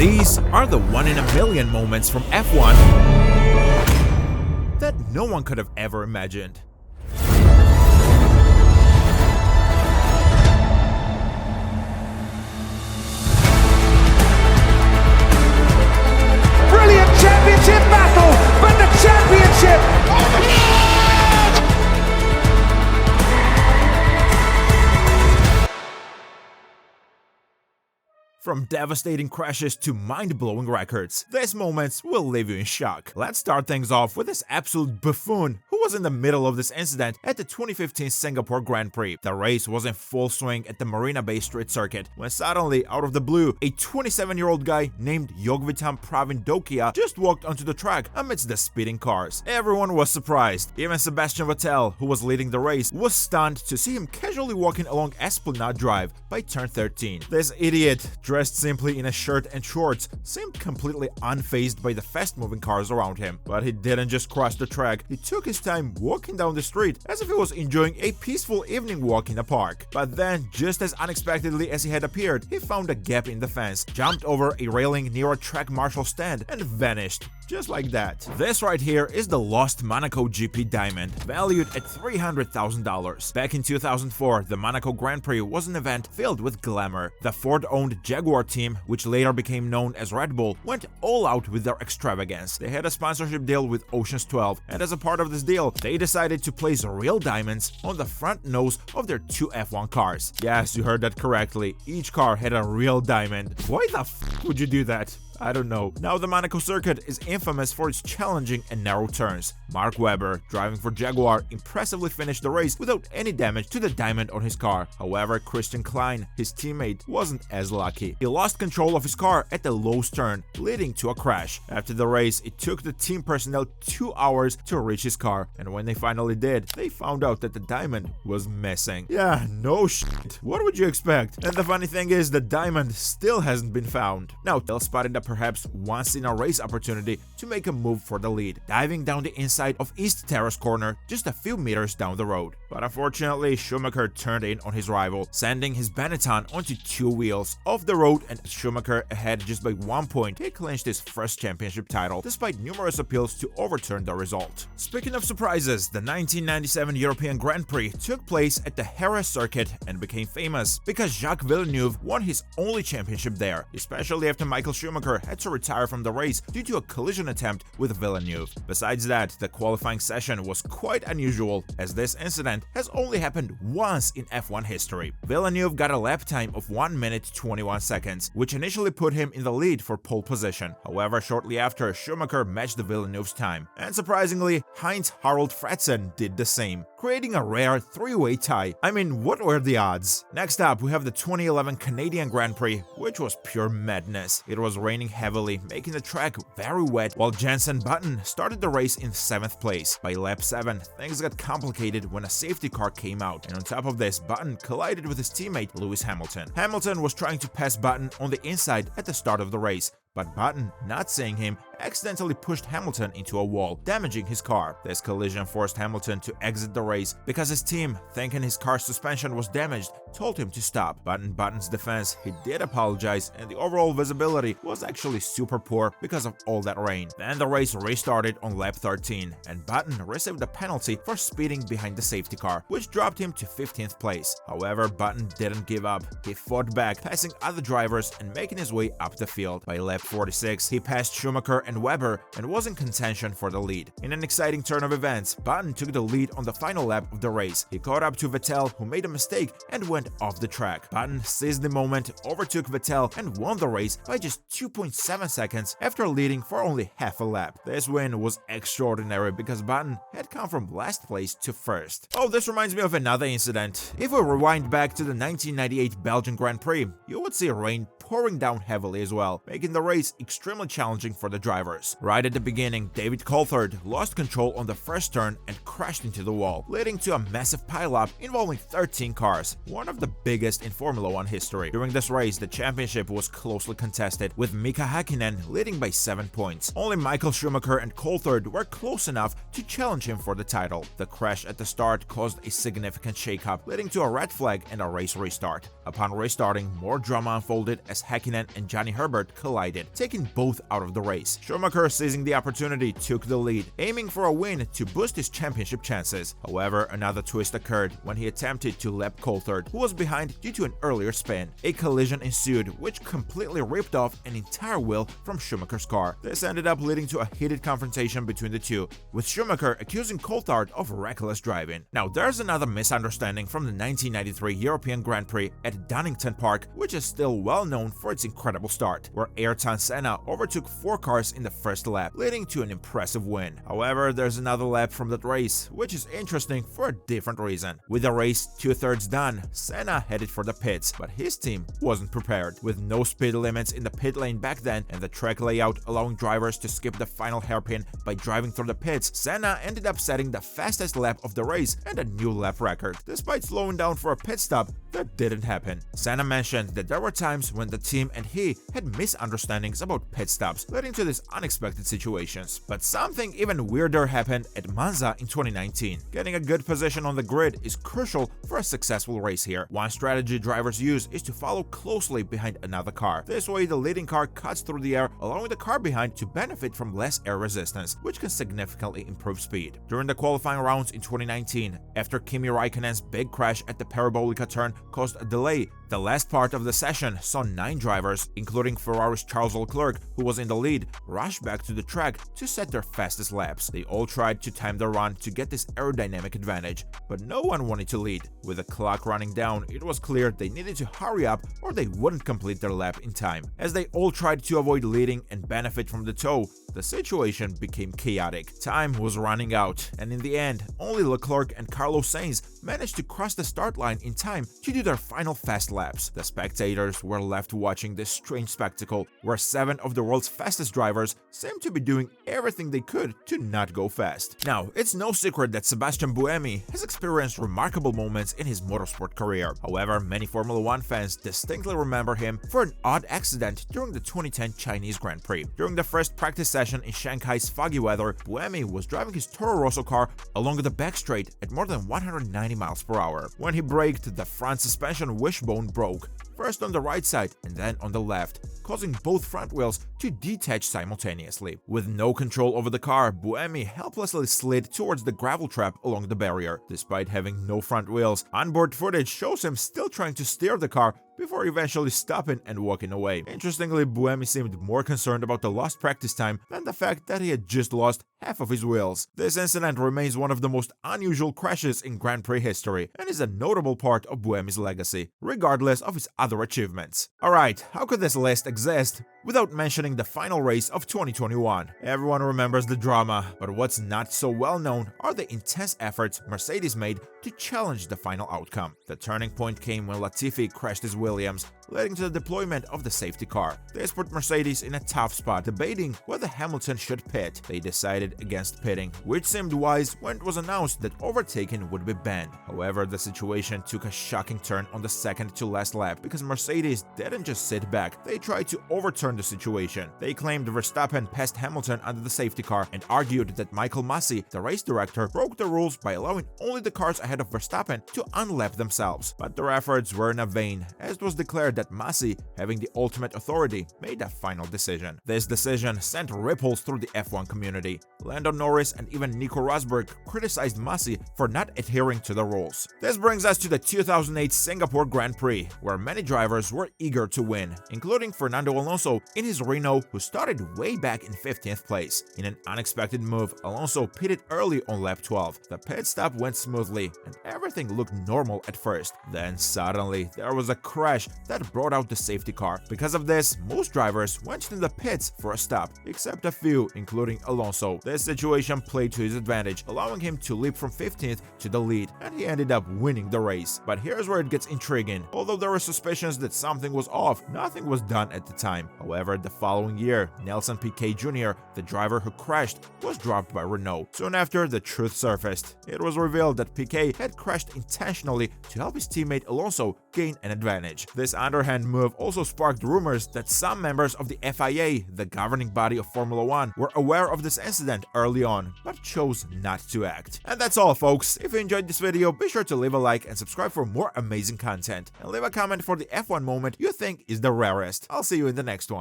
These are the one-in-a-million moments from F1 that no one could have ever imagined. Brilliant championship battle, but the championship... From devastating crashes to mind-blowing records, these moments will leave you in shock. Let's start things off with this absolute buffoon who was in the middle of this incident at the 2015 Singapore Grand Prix. The race was in full swing at the Marina Bay Street Circuit when suddenly, out of the blue, a 27-year-old guy named Yogvitam Pravindokia just walked onto the track amidst the speeding cars. Everyone was surprised. Even Sebastian Vettel, who was leading the race, was stunned to see him casually walking along Esplanade Drive by turn 13. This idiot, dressed simply in a shirt and shorts, seemed completely unfazed by the fast-moving cars around him. But he didn't just cross the track, he took his time walking down the street as if he was enjoying a peaceful evening walk in a park. But then, just as unexpectedly as he had appeared, he found a gap in the fence, jumped over a railing near a track marshal stand, and vanished. Just like that. This right here is the lost Monaco GP diamond, valued at $300,000. Back in 2004, the Monaco Grand Prix was an event filled with glamour. The Ford-owned Jaguar team, which later became known as Red Bull, went all out with their extravagance. They had a sponsorship deal with Ocean's 12, and as a part of this deal, they decided to place real diamonds on the front nose of their two F1 cars. Yes, you heard that correctly. Each car had a real diamond. Why the f would you do that? I don't know. Now the Monaco circuit is infamous for its challenging and narrow turns. Mark Webber, driving for Jaguar, impressively finished the race without any damage to the diamond on his car. However, Christian Klein, his teammate, wasn't as lucky. He lost control of his car at the lowest turn, leading to a crash. After the race, it took the team personnel 2 hours to reach his car, and when they finally did, they found out that the diamond was missing. Yeah, no shit. What would you expect? And the funny thing is, the diamond still hasn't been found. Now, Tell spotted a perhaps once-in-a-race opportunity to make a move for the lead, diving down the inside of East Terrace Corner just a few meters down the road. But unfortunately, Schumacher turned in on his rival, sending his Benetton onto 2 wheels off the road, and Schumacher ahead just by 1 point, he clinched his first championship title, despite numerous appeals to overturn the result. Speaking of surprises, the 1997 European Grand Prix took place at the Jerez circuit and became famous because Jacques Villeneuve won his only championship there, especially after Michael Schumacher had to retire from the race due to a collision attempt with Villeneuve. Besides that, the qualifying session was quite unusual, as this incident has only happened once in F1 history. Villeneuve got a lap time of 1 minute 21 seconds, which initially put him in the lead for pole position. However, shortly after, Schumacher matched Villeneuve's time. And surprisingly, Heinz-Harald Frentzen did the same, creating a rare 3-way tie. I mean, what were the odds? Next up, we have the 2011 Canadian Grand Prix, which was pure madness. It was raining heavily, making the track very wet, while Jenson Button started the race in 7th place. By lap 7, things got complicated when a safety car came out, and on top of this, Button collided with his teammate Lewis Hamilton. Hamilton was trying to pass Button on the inside at the start of the race, but Button, not seeing him, accidentally pushed Hamilton into a wall, damaging his car. This collision forced Hamilton to exit the race because his team, thinking his car's suspension was damaged, told him to stop. But in Button's defense, he did apologize, and the overall visibility was actually super poor because of all that rain. Then the race restarted on lap 13, and Button received a penalty for speeding behind the safety car, which dropped him to 15th place. However, Button didn't give up. He fought back, passing other drivers and making his way up the field. By lap 46, he passed Schumacher and Webber and was in contention for the lead. In an exciting turn of events, Button took the lead on the final lap of the race. He caught up to Vettel, who made a mistake and went off the track. Button seized the moment, overtook Vettel, and won the race by just 2.7 seconds after leading for only half a lap. This win was extraordinary because Button had come from last place to first. Oh, this reminds me of another incident. If we rewind back to the 1998 Belgian Grand Prix, you would see rain pouring down heavily as well, making the race extremely challenging for the drivers. Right at the beginning, David Coulthard lost control on the first turn and crashed into the wall, leading to a massive pileup involving 13 cars. One of the biggest in Formula 1 history. During this race, the championship was closely contested, with Mika Häkkinen leading by 7 points. Only Michael Schumacher and Coulthard were close enough to challenge him for the title. The crash at the start caused a significant shakeup, leading to a red flag and a race restart. Upon restarting, more drama unfolded as Häkkinen and Johnny Herbert collided, taking both out of the race. Schumacher, seizing the opportunity, took the lead, aiming for a win to boost his championship chances. However, another twist occurred when he attempted to lap Coulthard, who was behind due to an earlier spin. A collision ensued, which completely ripped off an entire wheel from Schumacher's car. This ended up leading to a heated confrontation between the two, with Schumacher accusing Coulthard of reckless driving. Now, there's another misunderstanding from the 1993 European Grand Prix at Donington Park, which is still well known for its incredible start, where Ayrton Senna overtook 4 cars in the first lap, leading to an impressive win. However, there's another lap from that race, which is interesting for a different reason. With the race 2/3 done, Senna headed for the pits, but his team wasn't prepared. With no speed limits in the pit lane back then and the track layout allowing drivers to skip the final hairpin by driving through the pits, Senna ended up setting the fastest lap of the race and a new lap record. Despite slowing down for a pit stop, that didn't happen. Senna mentioned that there were times when the team and he had misunderstandings about pit stops, leading to these unexpected situations. But something even weirder happened at Monza in 2019. Getting a good position on the grid is crucial for a successful race here. One strategy drivers use is to follow closely behind another car. This way, the leading car cuts through the air, allowing the car behind to benefit from less air resistance, which can significantly improve speed. During the qualifying rounds in 2019, after Kimi Raikkonen's big crash at the Parabolica turn caused a delay, the last part of the session saw 9 drivers, including Ferrari's Charles Leclerc, who was in the lead, rush back to the track to set their fastest laps. They all tried to time their run to get this aerodynamic advantage, but no one wanted to lead. With the clock running down, it was clear they needed to hurry up or they wouldn't complete their lap in time. As they all tried to avoid leading and benefit from the tow, the situation became chaotic. Time was running out, and in the end, only Leclerc and Carlos Sainz managed to cross the start line in time to do their final fast laps. The spectators were left watching this strange spectacle, where 7 of the world's fastest drivers seemed to be doing everything they could to not go fast. Now, it's no secret that Sebastian Buemi has experienced remarkable moments in his motorsport career. However, many Formula 1 fans distinctly remember him for an odd accident during the 2010 Chinese Grand Prix. During the first practice session in Shanghai's foggy weather, Buemi was driving his Toro Rosso car along the back straight at more than 190 miles per hour. When he braked, the front suspension wishbone broke, first on the right side and then on the left, causing both front wheels to detach simultaneously. With no control over the car, Buemi helplessly slid towards the gravel trap along the barrier. Despite having no front wheels, onboard footage shows him still trying to steer the car before eventually stopping and walking away. Interestingly, Buemi seemed more concerned about the lost practice time than the fact that he had just lost half of his wheels. This incident remains one of the most unusual crashes in Grand Prix history and is a notable part of Buemi's legacy, regardless of his other achievements. Alright, how could this list exist without mentioning the final race of 2021? Everyone remembers the drama, but what's not so well known are the intense efforts Mercedes made to challenge the final outcome. The turning point came when Latifi crashed his Williams, leading to the deployment of the safety car. This put Mercedes in a tough spot, debating whether Hamilton should pit. They decided against pitting, which seemed wise when it was announced that overtaking would be banned. However, the situation took a shocking turn on the second to last lap because Mercedes didn't just sit back, they tried to overturn the situation. They claimed Verstappen passed Hamilton under the safety car and argued that Michael Masi, the race director, broke the rules by allowing only the cars ahead of Verstappen to unlap themselves. But their efforts were in vain, as it was declared that Masi, having the ultimate authority, made a final decision. This decision sent ripples through the F1 community. Lando Norris and even Nico Rosberg criticized Masi for not adhering to the rules. This brings us to the 2008 Singapore Grand Prix, where many drivers were eager to win, including Fernando Alonso in his Renault, who started way back in 15th place. In an unexpected move, Alonso pitted early on lap 12. The pit stop went smoothly, and everything looked normal at first. Then suddenly, there was a crash that brought out the safety car. Because of this, most drivers went to the pits for a stop, except a few, including Alonso. This situation played to his advantage, allowing him to leap from 15th to the lead, and he ended up winning the race. But here's where it gets intriguing. Although there were suspicions that something was off, nothing was done at the time. However, the following year, Nelson Piquet Jr., the driver who crashed, was dropped by Renault. Soon after, the truth surfaced. It was revealed that Piquet had crashed intentionally to help his teammate Alonso gain an advantage. This underhand move also sparked rumors that some members of the FIA, the governing body of Formula 1, were aware of this incident early on, but chose not to act. And that's all, folks. If you enjoyed this video, be sure to leave a like and subscribe for more amazing content. And leave a comment for the F1 moment you think is the rarest. I'll see you in the next one.